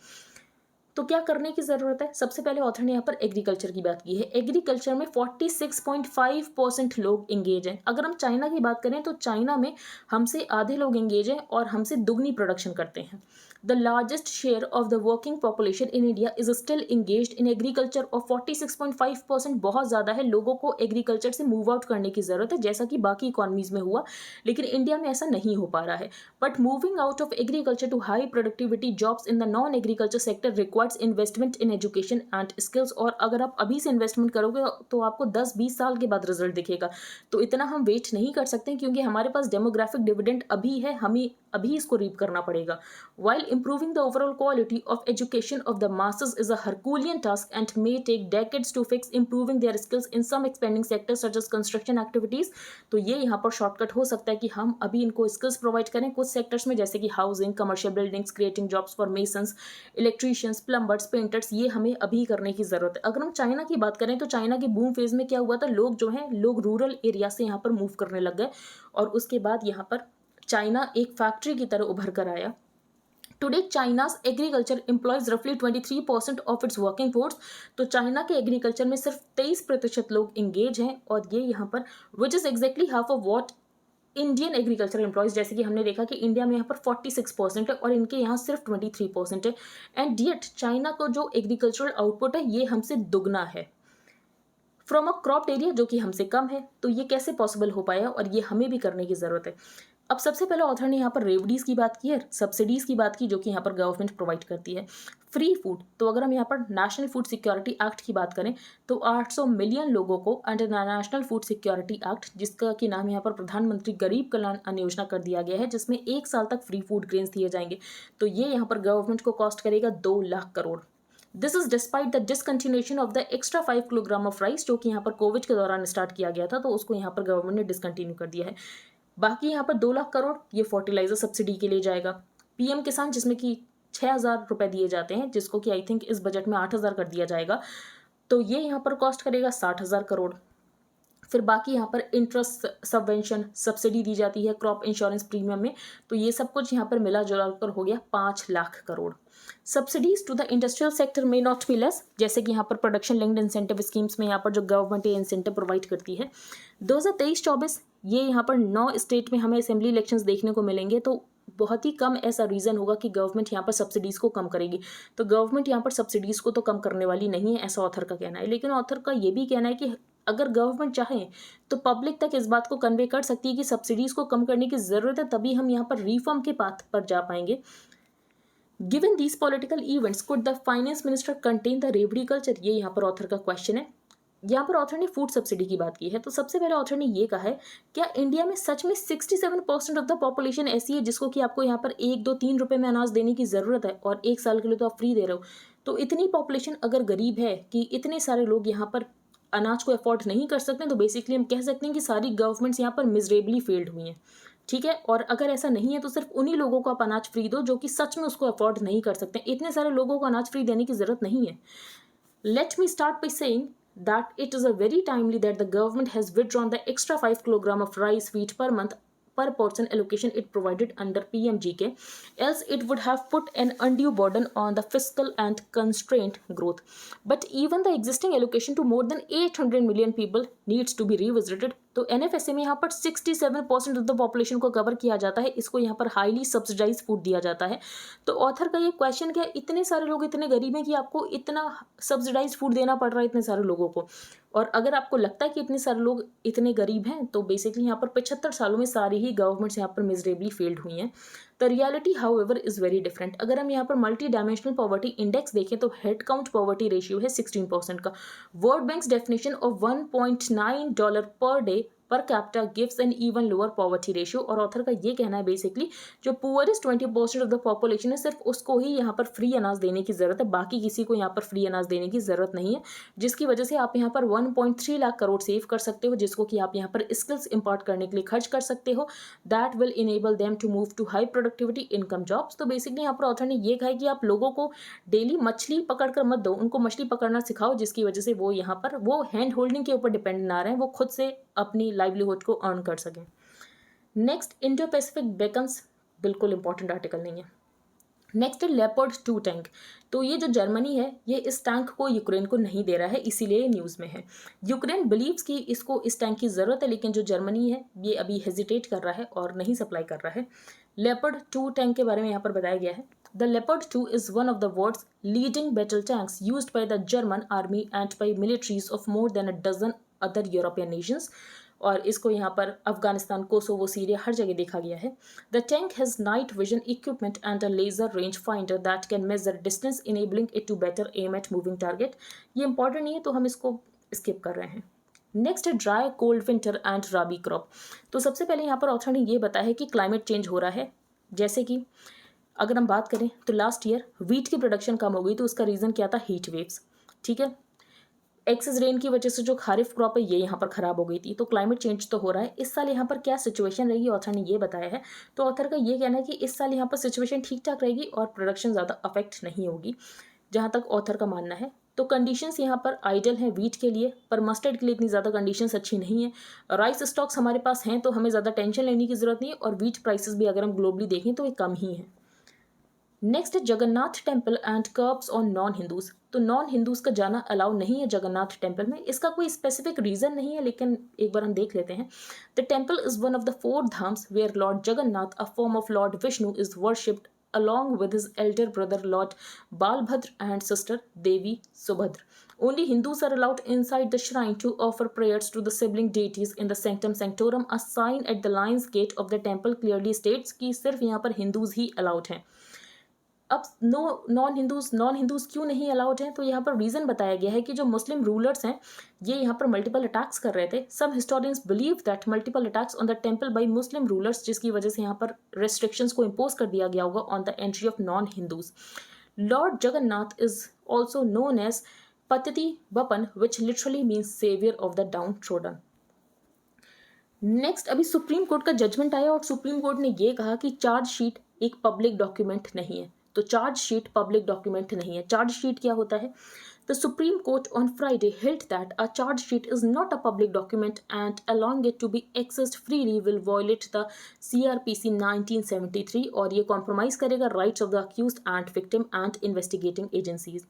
तो क्या करने की ज़रूरत है, सबसे पहले ऑथर ने यहाँ पर एग्रीकल्चर की बात की है। एग्रीकल्चर में 46.5% लोग इंगेज हैं। अगर हम चाइना की बात करें तो चाइना में हमसे आधे लोग इंगेज हैं और हमसे दुगनी प्रोडक्शन करते हैं। The largest share of the working population in India is still engaged in agriculture और 46.5% बहुत ज़्यादा है। लोगों को एग्रीकल्चर से मूव आउट करने की ज़रूरत है, जैसा कि बाकी इकॉनमीज में हुआ, लेकिन इंडिया में ऐसा नहीं हो पा रहा है। But moving out of agriculture to high productivity jobs in the non agriculture sector requires investment in education and skills. और अगर आप अभी से इन्वेस्टमेंट करोगे तो आपको 10-20 साल के बाद रिजल्ट दिखेगा। तो इतना हम वेट नहीं कर सकते, क्योंकि हमारे पास डेमोग्राफिक डिविडेंड अभी है, हमें अभी इसको रीप करना पड़ेगा। While improving the overall quality of education of the masses is a herculean task and may take decades to fix improving their skills in some expanding sectors such as construction activities. तो ये यहाँ पर shortcut हो सकता है कि हम अभी इनको स्किल्स प्रोवाइड करें कुछ सेक्टर्स में, जैसे कि housing, commercial buildings, creating jobs for masons, electricians, plumbers, painters. ये हमें अभी करने की जरूरत है। अगर हम चाइना की बात करें तो चाइना के बूम फेज में क्या हुआ था, लोग रूरल एरिया से यहाँ पर मूव करने लग गए और उसके बाद यहाँ पर चाइना एक फैक्ट्री की तरह उभर कर आया। टुडे चाइनाज एग्रीकल्चर एम्प्लॉयज रफली 23% ऑफ इट्स वर्किंग फोर्स। तो चाइना के एग्रीकल्चर में सिर्फ 23% लोग इंगेज हैं, और ये यहाँ पर which is exactly half of what Indian agriculture employees. जैसे कि हमने देखा कि इंडिया में यहाँ पर 46% है और इनके यहाँ सिर्फ 23% है। एंड येट चाइना को जो एग्रीकल्चरल आउटपुट है ये हमसे दुगना है फ्रॉम अ क्रॉप्ड एरिया, जो कि हमसे कम है। तो ये कैसे पॉसिबल हो पाया, और ये हमें भी करने की जरूरत है। अब सबसे पहले ऑथर ने यहाँ पर रेवडीज की बात की है, सब्सिडीज की बात की, जो कि यहाँ पर गवर्नमेंट प्रोवाइड करती है। फ्री फूड, तो अगर हम यहाँ पर नेशनल फूड सिक्योरिटी एक्ट की बात करें तो 800 मिलियन लोगों को under national food security act, जिसका कि नाम यहाँ पर प्रधानमंत्री गरीब कल्याण अन्न योजना कर दिया गया है, जिसमें 1 साल तक फ्री फूड ग्रेन्स दिए जाएंगे। तो ये यहाँ पर गवर्नमेंट को कॉस्ट करेगा 2 lakh crore. This is despite the discontinuation of the extra 5 kilogram of rice, जो कि यहाँ पर कोविड के दौरान स्टार्ट किया गया था, तो उसको यहाँ पर गवर्नमेंट ने डिसकंटिन्यू कर दिया है। बाकी यहाँ पर 2 लाख करोड़ ये फर्टिलाइजर सब्सिडी के लिए जाएगा। पीएम किसान, जिसमें कि 6,000 रुपए दिए जाते हैं, जिसको कि आई थिंक इस बजट में 8,000 कर दिया जाएगा, तो ये यहाँ पर कॉस्ट करेगा 60,000 करोड़। फिर बाकी यहाँ पर इंटरेस्ट सबवेंशन सब्सिडी दी जाती है क्रॉप इंश्योरेंस प्रीमियम में, तो ये सब कुछ यहाँ पर मिला जुला कर हो गया 5 lakh crore. Subsidies to the industrial sector may not be less, जैसे कि यहाँ पर प्रोडक्शन लिंक्ड इंसेंटिव स्कीम्स में यहाँ पर जो गवर्नमेंट ये इंसेंटिव प्रोवाइड करती है। 2023-24 ये यहाँ पर 9 स्टेट में हमें असेंबली इलेक्शंस देखने को मिलेंगे, तो बहुत ही कम ऐसा रीज़न होगा कि गवर्नमेंट यहाँ पर सब्सिडीज़ को कम करेगी। तो गवर्नमेंट यहाँ पर सब्सिडीज़ को तो कम करने वाली नहीं है, ऐसा ऑथर का कहना है। लेकिन ऑथर का ये भी कहना है कि अगर गवर्नमेंट चाहे तो पब्लिक तक इस बात को कन्वे कर सकती है कि सब्सिडीज़ को कम करने की ज़रूरत है, तभी हम यहाँ पर रिफॉर्म के पाथ पर जा पाएंगे। Given these political events could the finance minister contain the रेवड़ी कल्चर, ये यहाँ पर ऑथर का क्वेश्चन है। यहाँ पर ऑथर ने फूड सब्सिडी की बात की है, तो सबसे पहले ऑथर ने ये कहा है, क्या इंडिया में सच में 67% ऑफ द पॉपुलेशन ऐसी है जिसको कि आपको यहाँ पर 1-2-3 रुपए में अनाज देने की ज़रूरत है, और 1 साल के लिए तो आप फ्री दे रहे हो। तो इतनी पॉपुलेशन अगर गरीब है कि इतने सारे लोग यहाँ पर अनाज को अफोर्ड नहीं कर सकते, तो बेसिकली हम कह सकते हैं कि सारी गवर्नमेंट्स यहाँ पर मिजरेबली फेल्ड हुई हैं। ठीक है, और अगर ऐसा नहीं है तो सिर्फ उन्हीं लोगों को आप अनाज फ्री दो जो कि सच में उसको अफोर्ड नहीं कर सकते। इतने सारे लोगों को अनाज फ्री देने की जरूरत नहीं है। Let me start by saying that it is a very timely that the government has withdrawn the extra 5 kilogram of rice wheat per month per person allocation it provided under PMGK, else it would have put an undue burden on the fiscal and constrained growth. But even the existing allocation to more than 800 million people needs to be revisited. तो NFSA में यहाँ पर 67% of the population को cover किया जाता है, इसको यहाँ पर हाईली सब्सिडाइज फूड दिया जाता है। तो ऑथर का ये क्वेश्चन क्या, इतने सारे लोग इतने गरीब हैं कि आपको इतना सब्सिडाइज फूड देना पड़ रहा है इतने सारे लोगों को, और अगर आपको लगता है कि इतने सारे लोग इतने गरीब हैं, तो बेसिकली यहाँ पर 75 सालों में सारी ही गवर्नमेंट्स यहाँ पर मिजरेबली फेल्ड हुई हैं। The reality however is very different. अगर हम यहाँ पर मल्टी डायमेंशनल पॉवर्टी इंडेक्स देखें तो हेड काउंट पॉवर्टी रेशियो है 16% का। World banks definition of $1.9 per day per capita gives an even lower poverty ratio. और ऑथर का ये कहना है बेसिकली जो पुअरेस्ट 20% ऑफ द पॉपुलेशन है, सिर्फ उसको ही यहाँ पर फ्री अनाज देने की जरूरत है, बाकी किसी को यहाँ पर फ्री अनाज देने की जरूरत नहीं है, जिसकी वजह से आप यहाँ पर 1.3 लाख करोड़ सेव कर सकते हो, जिसको कि आप यहाँ पर स्किल्स इंपोर्ट करने के लिए खर्च कर सकते हो। That will enable them to move to high productivity income jobs. तो बेसिकली यहाँ पर ऑथर ने ये कहा है कि आप लोगों को डेली मछली पकड़ कर मत दो, उनको मछली पकड़ना सिखाओ, जिसकी वजह से वो यहाँ पर वो हैंड होल्डिंग के ऊपर डिपेंड ना रहे, वो खुद से अपनी लाइवलीहुड को अर्न कर सकें। नेक्स्ट, इंडो पैसिफिक बेकन्स, बिल्कुल इंपॉर्टेंट आर्टिकल नहीं है। नेक्स्ट है लेपर्ड 2 टैंक। तो ये जो जर्मनी है ये इस टैंक को यूक्रेन को नहीं दे रहा है, इसीलिए ये न्यूज़ में है। यूक्रेन बिलीव्स कि इसको इस टैंक की ज़रूरत है, लेकिन जो जर्मनी है ये अभी हेजिटेट कर रहा है और नहीं सप्लाई कर रहा है। लेपर्ड 2 टैंक के बारे में यहाँ पर बताया गया है। The Leopard 2 is one of the world's leading battle tanks used by the German army and by militaries of more than a dozen other European nations. और इसको यहाँ पर अफगानिस्तान, कोसोवो, सीरिया हर जगह देखा गया है. The tank has night vision equipment and a laser range finder that can measure distance enabling it to better aim at moving target. ये important नहीं है तो हम इसको स्किप कर रहे हैं. नेक्स्ट है dry cold winter and rabi crop. तो सबसे पहले यहाँ पर ऑथर ने ये बताया है कि क्लाइमेट चेंज हो रहा है. जैसे कि अगर हम बात करें तो लास्ट ईयर वीट की प्रोडक्शन कम हो गई, तो उसका रीज़न क्या था? Heat waves. ठीक है, एक्सेस रेन की वजह से जो खारिफ क्रॉप है ये यहाँ पर ख़राब हो गई थी. तो क्लाइमेट चेंज तो हो रहा है. इस साल यहाँ पर क्या सिचुएशन रहेगी ऑथर ने ये बताया है. तो ऑथर का ये कहना है कि इस साल यहाँ पर सिचुएशन ठीक ठाक रहेगी और प्रोडक्शन ज़्यादा अफेक्ट नहीं होगी, जहाँ तक ऑथर का मानना है. तो कंडीशंस यहाँ पर आइडियल हैं वीट के लिए, पर मस्टर्ड के लिए इतनी ज़्यादा कंडीशंस अच्छी नहीं है. राइस स्टॉक्स हमारे पास हैं तो हमें ज़्यादा टेंशन लेने की ज़रूरत नहीं है, और वीट प्राइसेस भी अगर हम ग्लोबली देखें तो ये कम ही हैं. नेक्स्ट है Jagannath temple and curbs on non Hindus. तो नॉन हिंदूज का जाना अलाउ नहीं है जगन्नाथ टेम्पल में. इसका कोई स्पेसिफिक रीज़न नहीं है, लेकिन एक बार हम देख लेते हैं. The temple is one of the 4 dhams where lord Jagannath, a form of lord Vishnu, is worshipped along with his elder brother Lord Balbhadra and sister Devi Subhadra. Only Hindus are allowed inside the shrine to offer prayers to the sibling deities in the sanctum sanctorum. A sign at the lion's gate of the temple clearly states कि सिर्फ यहाँ पर Hindus ही allowed हैं. अब non Hindus क्यों नहीं allowed हैं? तो यहाँ पर रीज़न बताया गया है कि जो मुस्लिम रूलर्स हैं ये यहाँ पर मल्टीपल अटैक्स कर रहे थे. Some historians believe that multiple attacks on the temple by Muslim rulers, जिसकी वजह से यहाँ पर रेस्ट्रिक्शंस को इम्पोज कर दिया गया होगा on the entry of non Hindus. Lord Jagannath is also known as Patiti Paban, which literally means saviour of the downtrodden. Next, अभी सुप्रीम कोर्ट का जजमेंट आया और सुप्रीम कोर्ट ने ये कहा कि चार्जशीट एक पब्लिक डॉक्यूमेंट नहीं है. तो चार्जशीट पब्लिक डॉक्यूमेंट नहीं है. चार्जशीट क्या होता है? The Supreme court on Friday held that a charge sheet is not a public document and allowing it to be accessed freely will violate the CRPC 1973 और ये कॉम्प्रोमाइज करेगा rights of the accused and victim and investigating agencies.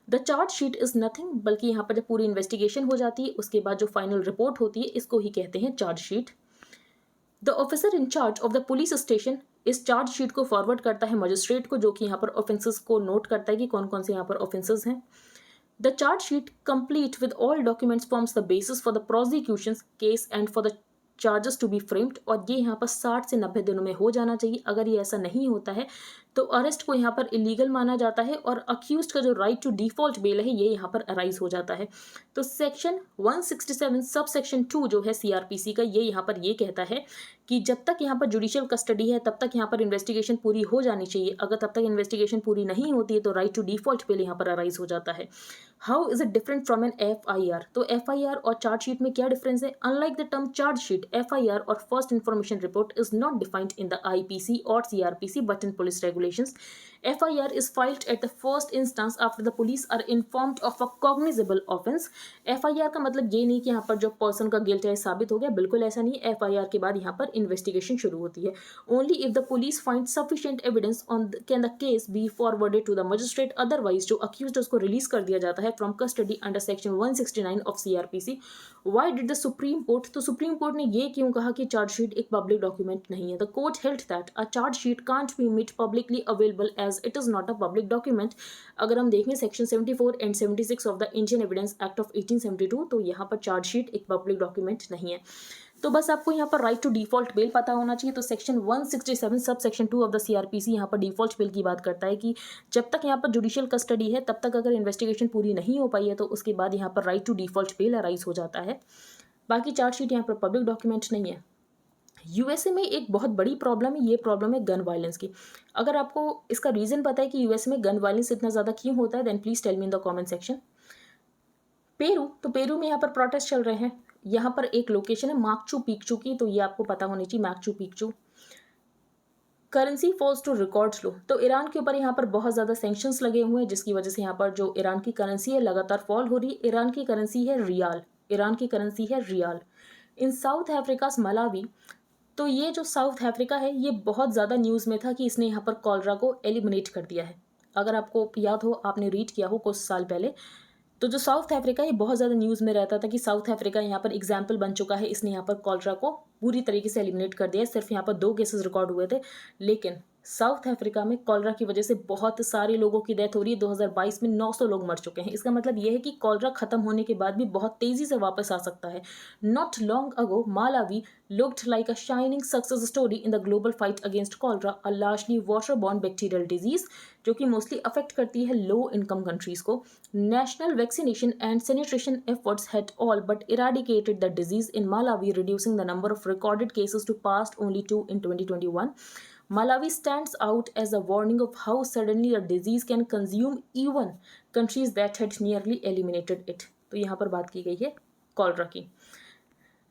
The charge sheet is nothing, बल्कि यहाँ पर जब पूरी investigation हो जाती है उसके बाद जो फाइनल रिपोर्ट होती है इसको ही कहते हैं charge sheet. The officer in charge of the police station इस चार्ज शीट को फॉरवर्ड करता है मजिस्ट्रेट को, जो कि यहाँ पर ऑफेंसेस को नोट करता है कि कौन कौन से यहाँ पर ऑफेंसेस हैं. The charge sheet complete with all documents forms the basis for the prosecution case and for the charges to be framed. और ये यहाँ पर 60 से 90 दिनों में हो जाना चाहिए. अगर ये ऐसा नहीं होता है तो अरेस्ट को यहाँ पर इलीगल माना जाता है और अक्यूज्ड का जो राइट टू डिफॉल्ट बेल है ये यहाँ पर अराइज हो जाता है. तो सेक्शन 167 सब सेक्शन 2 जो है सीआरपीसी का, ये यहाँ पर ये कहता है कि जब तक यहाँ पर जुडिशियल कस्टडी है तब तक यहाँ पर इन्वेस्टिगेशन पूरी हो जानी चाहिए. अगर तब तक इन्वेस्टिगेशन पूरी नहीं होती है तो राइट टू डिफॉल्ट बेल यहाँ पर अराइज हो जाता है. How is it different from an FIR? तो FIR और चार्जशीट में क्या डिफरेंस है? Unlike the term chargesheet, FIR or first information report is not defined in the IPC or CRPC but in police regulations. FIR is filed at the first instance after the police are informed of a cognizable offense. FIR का मतलब ये नहीं कि यहाँ पर जो person का guilt है साबित हो गया, बिल्कुल ऐसा नहीं. FIR के बाद यहाँ पर इन्वेस्टिगेशन शुरू होती है. Only if the police find sufficient evidence can the case be forwarded to the magistrate. Otherwise जो accused उसको रिलीज कर दिया जाता है from custody under section 169 of CRPC. Why did the Supreme Court? तो सुप्रीम कोर्ट ने ये क्यों कहा कि चार्जशीट एक पब्लिक डॉक्यूमेंट नहीं है? The court held that a charge sheet can't be made publicly available as it is not a public document. अगर हम देखें section 74 and 76 of the Indian evidence act of 1872, तो यहाँ पर चार्जशीट एक पब्लिक डॉक्यूमेंट नहीं है. तो बस आपको यहाँ पर राइट टू डिफॉल्ट बेल पता होना चाहिए. तो section 167 sub section 2 of the CRPC यहाँ पर डिफॉल्ट बेल की बात करता है कि जब तक यहाँ पर जुडिशियल कस्टडी है तब तक अगर इन्वेस्टिगेशन पूरी नहीं हो पाई है तो उसके बाद यहाँ पर right to default bail arise हो जाता है. बाकी चार्जशीट यहाँ पर पब्लिक डॉक्यूमेंट नहीं है. USA में एक बहुत बड़ी प्रॉब्लम है, ये प्रॉब्लम है गन वायलेंस की. अगर आपको इसका रीज़न पता है कि USA में गन वायलेंस इतना ज़्यादा क्यों होता है, then please tell me in the comment section. Peru, तो पेरू में यहाँ पर प्रोटेस्ट चल रहे हैं. यहाँ पर एक लोकेशन है माचू पिक्चू की, तो ये आपको पता होनी चाहिए Machu Picchu. Currency falls to record low, तो ईरान के ऊपर यहाँ पर बहुत ज़्यादा सैंक्शंस लगे हुए हैं जिसकी वजह से यहाँ पर जो ईरान की करेंसी है लगातार फॉल हो रही है. ईरान की करेंसी है रियाल. इन साउथ अफ्रीकास मलावी, तो ये जो साउथ अफ्रीका है ये बहुत ज़्यादा न्यूज़ में था कि इसने यहाँ पर कॉलरा को एलिमिनेट कर दिया है. अगर आपको याद हो, आपने रीड किया हो कुछ साल पहले, तो जो साउथ अफ्रीका ये बहुत ज़्यादा न्यूज़ में रहता था कि साउथ अफ्रीका यहाँ पर एग्जाम्पल बन चुका है, इसने यहाँ पर कॉलरा को पूरी तरीके से एलिमिनेट कर दिया है. सिर्फ यहाँ पर 2 केसेस रिकॉर्ड हुए थे, लेकिन साउथ अफ्रीका में कॉलरा की वजह से बहुत सारे लोगों की डेथ हो रही है। 2022 में 900 लोग मर चुके हैं। इसका मतलब यह है कि कॉलरा खत्म होने के बाद भी बहुत तेजी से वापस आ सकता है। Not long ago Malawi looked like a shining success story in the global fight against cholera, a largely waterborne bacterial disease जो कि मोस्टली अफेक्ट करती है लो इनकम कंट्रीज को। National vaccination and sanitation efforts had all but eradicated the disease in Malawi, reducing the number of recorded cases to past only 2 in 2021. Malawi stands out as a warning of how suddenly a disease can consume even countries that had nearly eliminated it. तो यहाँ पर बात की गई है cholera की।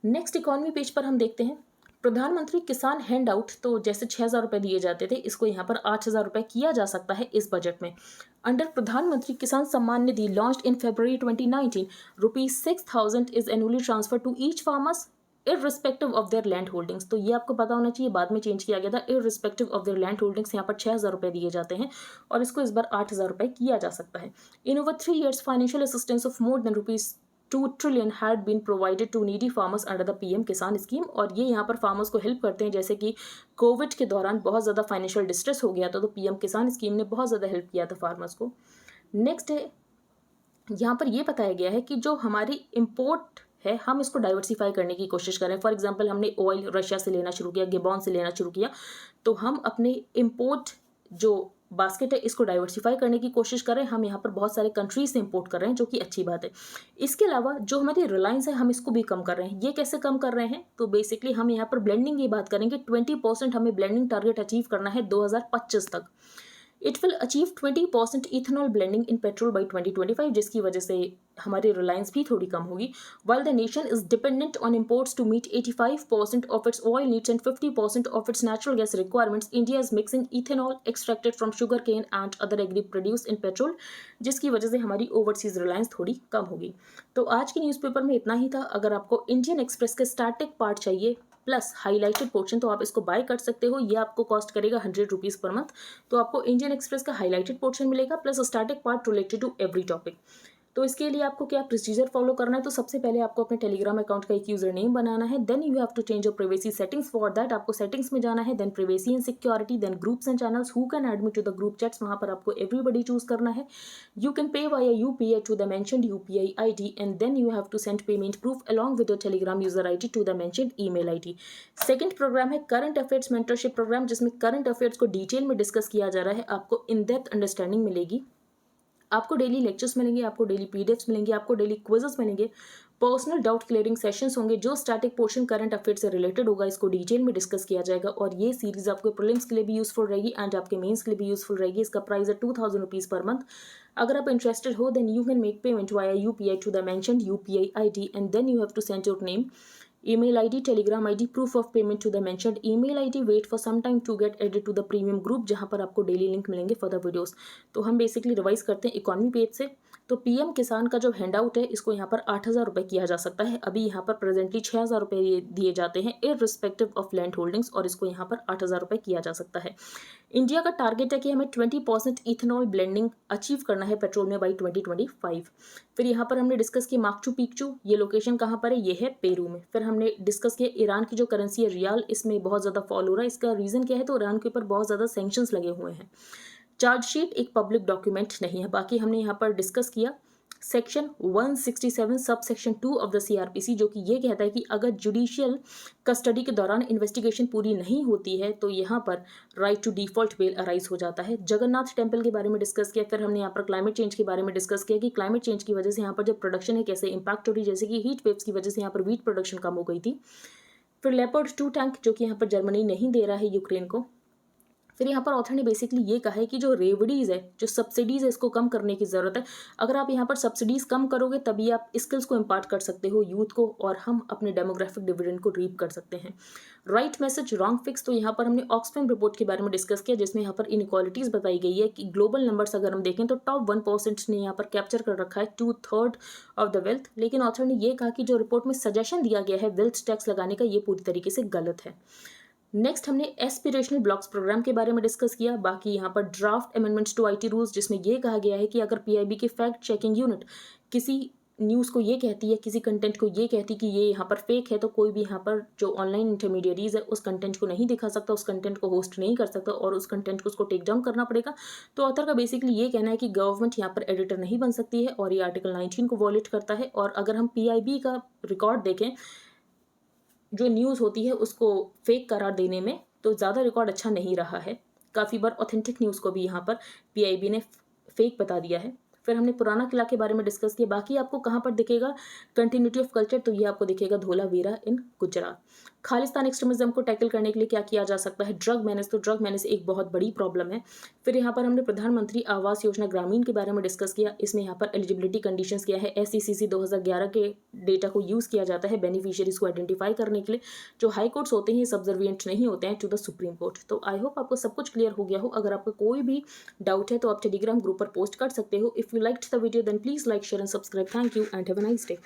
Next economy page पर हम देखते हैं प्रधानमंत्री किसान हैंड आउट। तो जैसे 6,000 रुपये दिए जाते थे, इसको यहाँ पर 8,000 रुपये किया जा सकता है इस बजट में। Under Pradhan Mantri Kisan Samman Nidhi launched in February 2019, ₹6,000 is annually transfer to each farmers irrespective of their land holdings. तो ये आपको पता होना चाहिए, बाद में चेंज किया गया था। Irrespective of their land holdings यहाँ पर 6,000 रुपये दिए जाते हैं और इसको इस बार 8,000 रुपये किया जा सकता है। इन over 3 years financial assistance of more than ₹2 trillion had been provided to needy farmers under the PM किसान स्कीम। और ये यहाँ पर फार्मर्स को हेल्प करते हैं, जैसे कि कोविड के दौरान बहुत ज़्यादा फाइनेंशियल डिस्ट्रेस हो गया था, तो पीएम किसान स्कीम ने बहुत ज़्यादा हेल्प किया था फार्मर्स को। नेक्स्ट है, यहाँ पर ये बताया गया है कि जो हमारी इम्पोर्ट है, हम इसको डाइवर्सिफाई करने की कोशिश करें। फॉर एग्जांपल, हमने ऑयल रशिया से लेना शुरू किया, गिबॉन से लेना शुरू किया, तो हम अपने इम्पोर्ट जो बास्केट है इसको डाइवर्सिफाई करने की कोशिश करें। हम यहाँ पर बहुत सारे कंट्रीज से इंपोर्ट कर रहे हैं, जो कि अच्छी बात है। इसके अलावा जो हमारी रिलायंस है, हम इसको भी कम कर रहे हैं। ये कैसे कम कर रहे हैं? तो बेसिकली हम यहाँ पर ब्लेंडिंग की बात करेंगे। 20% हमें ब्लेंडिंग टारगेट अचीव करना है 2025 तक। It will achieve 20% ethanol blending in petrol by 2025, जिसकी वजह से हमारी रिलायंस भी थोड़ी कम होगी। While the nation is dependent on imports to meet 85% of its oil needs and 50% of its natural gas requirements, India is mixing ethanol extracted from sugar cane and other agri produce in petrol, जिसकी वजह से हमारी overseas Reliance थोड़ी कम होगी। तो आज के न्यूज़पेपर में इतना ही था। अगर आपको इंडियन एक्सप्रेस के स्टैटिक पार्ट चाहिए प्लस हाईलाइटेड पोर्शन, तो आप इसको बाय कर सकते हो। ये आपको कॉस्ट करेगा 100 रुपीज़ पर मंथ। तो आपको इंडियन एक्सप्रेस का हाईलाइटेड पोर्शन मिलेगा plus static part related to every topic. तो इसके लिए आपको क्या प्रोसीजर फॉलो करना है? तो सबसे पहले आपको अपने टेलीग्राम अकाउंट का एक यूजर नेम बनाना है। Then you have to change your privacy settings. For that आपको सेटिंग्स में जाना है, then privacy and security, then groups and channels, who can add me to the group chats, वहाँ पर आपको एवरीबडी चूज करना है। You can pay via UPI to the mentioned UPI ID and then you have to send payment proof along with your Telegram user ID to the mentioned email ID। Second program है current affairs mentorship programme, जिसमें current affairs को detail में discuss किया जा रहा है। आपको in depth understanding मिलेगी, आपको डेली लेक्चर्स मिलेंगे, आपको डेली PDFs मिलेंगे, आपको डेली क्विजेस मिलेंगे, पर्सनल डाउट क्लियरिंग सेशंस होंगे। जो स्टैटिक पोर्शन करंट अफेयर से रिलेटेड होगा, इसको डिटेल में डिस्कस किया जाएगा। और ये सीरीज आपको प्रीलिम्स के लिए भी यूजफुल रहेगी एंड आपके मेंस के लिए भी यूजफुल रहेगी। इसका प्राइस है 2,000 रुपीज़ पर मंथ। अगर आप इंटरेस्टेड हो, then you can make payment via UPI to the mentioned UPI ID and then you have to send your name, email ID, telegram ID, proof of payment to the mentioned email ID. wait for some time to get added to the premium group, जहाँ पर आपको daily link मिलेंगे for the videos. तो हम basically revise करते हैं economy page से। तो पीएम किसान का जो हैंड आउट है, इसको यहाँ पर 8,000 रुपये किया जा सकता है। अभी यहाँ पर प्रेजेंटली 6,000 रुपये दिए जाते हैं इररिस्पेक्टिव ऑफ लैंड होल्डिंग्स, और इसको यहाँ पर 8,000 रुपये किया जा सकता है। इंडिया का टारगेट है कि हमें 20% इथेनॉल ब्लेंडिंग अचीव करना है पेट्रोल में बाई 2025। फिर यहाँ पर हमने डिस्कस किया माकचू पिकचू, ये लोकेशन कहाँ पर है? ये है पेरू में। फिर हमने डिस्कस किया ईरान की जो करेंसी है रियाल, इसमें बहुत ज़्यादा फॉल हो रहा है। इसका रीज़न क्या है? तो ईरान के ऊपर बहुत ज़्यादा सैंक्शंस लगे हुए हैं। चार्जशीट एक पब्लिक डॉक्यूमेंट नहीं है। बाकी हमने यहाँ पर डिस्कस किया section 167 sub section 2 of the CRPC, जो कि ये कहता है कि अगर जुडिशियल कस्टडी के दौरान इन्वेस्टिगेशन पूरी नहीं होती है, तो यहाँ पर right to default bail arise हो जाता है। जगन्नाथ टेम्पल के बारे में डिस्कस किया। फिर हमने यहाँ पर क्लाइमेट चेंज के बारे में डिस्कस किया कि क्लाइमेट चेंज की वजह से यहाँ पर जो प्रोडक्शन है कैसे इंपैक्ट हो रही है, जैसे कि हीट वेव्स की वजह से यहाँ पर वीट प्रोडक्शन कम हो गई थी। फिर लेपर्ड 2 टैंक, जो कि यहाँ पर जर्मनी नहीं दे रहा है यूक्रेन को। फिर यहाँ पर ऑथर ने बेसिकली ये कहा है कि जो रेवडीज़ है, जो सब्सिडीज़ है, इसको कम करने की ज़रूरत है। अगर आप यहाँ पर सब्सिडीज़ कम करोगे, तभी आप स्किल्स को इम्पार्ट कर सकते हो यूथ को, और हम अपने डेमोग्राफिक डिविडेंड को रीप कर सकते हैं। राइट मैसेज रॉन्ग फिक्स, तो यहाँ पर हमने ऑक्सफैम रिपोर्ट के बारे में डिस्कस किया, जिसमें यहाँ पर इनइक्वालिटीज़ बताई गई है कि ग्लोबल नंबर्स अगर हम देखें तो टॉप 1% ने यहाँ पर कैप्चर कर रखा है 2/3 ऑफ द वेल्थ। लेकिन ऑथर ने ये कहा कि जो रिपोर्ट में सजेशन दिया गया है वेल्थ टैक्स लगाने का, ये पूरी तरीके से गलत है। नेक्स्ट हमने एस्पिरेशनल ब्लॉक्स प्रोग्राम के बारे में डिस्कस किया। बाकी यहाँ पर draft amendments to IT rules, जिसमें यह कहा गया है कि अगर PIB के फैक्ट चेकिंग यूनिट किसी न्यूज़ को ये कहती है, किसी कंटेंट को ये कहती कि ये यहाँ पर फेक है, तो कोई भी यहाँ पर जो ऑनलाइन इंटरमीडियरीज है उस कंटेंट को नहीं दिखा सकता, उस कंटेंट को होस्ट नहीं कर सकता और उस कंटेंट को उसको टेक डाउन करना पड़ेगा। तो ऑथर का बेसिकली ये कहना है कि गवर्नमेंट यहाँ पर एडिटर नहीं बन सकती है और ये आर्टिकल 19 को वॉलेट करता है। और अगर हम PIB का रिकॉर्ड देखें, जो न्यूज़ होती है उसको फेक करार देने में, तो ज़्यादा रिकॉर्ड अच्छा नहीं रहा है। काफ़ी बार ऑथेंटिक न्यूज़ को भी यहाँ पर PIB ने फेक बता दिया है। फिर हमने पुराना किला के बारे में डिस्कस किया। बाकी आपको कहाँ पर दिखेगा कंटिन्यूटी ऑफ कल्चर, तो ये आपको दिखेगा धोलावीरा इन गुजरात। खालिस्तान एक्सट्रीमिज्म को टैकल करने के लिए क्या किया जा सकता है? ड्रग मैनेज, तो ड्रग मैनेज एक बहुत बड़ी प्रॉब्लम है। फिर यहाँ पर हमने प्रधानमंत्री आवास योजना ग्रामीण के बारे में डिस्कस किया। इसमें यहाँ पर एलिजिबिलिटी कंडीशंस क्या है, SECC 2011 के डेटा को यूज़ किया जाता है बेनिफिशियरीज को आइडेंटिफाई करने के लिए। जो हाई कोर्ट्स होते हैं सब्जर्विएंट नहीं होते हैं टू द सुप्रीम कोर्ट। तो आई होप आपको सब कुछ क्लियर हो गया हो। अगर आपका कोई भी डाउट है तो आप टेलीग्राम ग्रुप पर पोस्ट कर सकते हो। If you liked the video then please like, share and subscribe. Thank you and have a nice day.